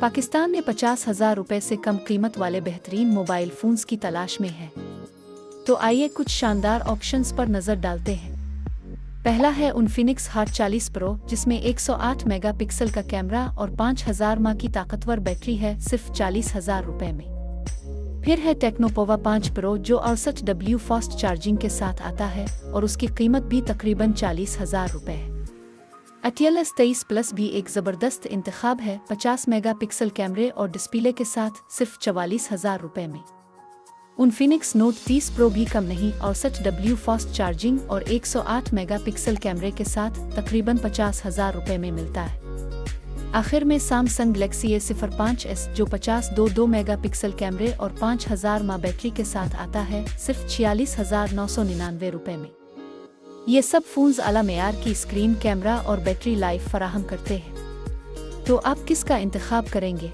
पाकिस्तान में 50,000 रुपए से कम कीमत वाले बेहतरीन मोबाइल फ़ोन्स की तलाश में है। तो आइए कुछ शानदार ऑप्शंस पर नज़र डालते हैं। पहला है इन्फिनिक्स हॉट 40 प्रो, जिसमें 108 मेगापिक्सल का कैमरा और 5000 mAh की ताकतवर बैटरी है, सिर्फ 40,000 रुपए में। फिर है टेक्नोपोवा 5 प्रो, जो 68W फास्ट चार्जिंग के साथ आता है और उसकी कीमत भी तकरीबन 40,000 रुपए है। ATLS 23 प्लस भी एक ज़बरदस्त इंतखाब है, 50 मेगापिक्सल कैमरे और डिस्प्ले के साथ, सिर्फ 44,000 रुपए में। इन्फिनिक्स नोट 30 प्रो भी कम नहीं, 68W फास्ट चार्जिंग और 108 मेगापिक्सल कैमरे के साथ तकरीबन 50,000 रुपए में मिलता है। आखिर में सैमसंग गैलेक्सी A05s, जो 52 मेगापिक्सल कैमरे और 5000 mAh बैटरी के साथ आता है, सिर्फ 46,999 रुपए में। ये सब फ़ोन्स आला मेयार की स्क्रीन, कैमरा और बैटरी लाइफ फराहम करते हैं। तो आप किसका इंतखाब करेंगे?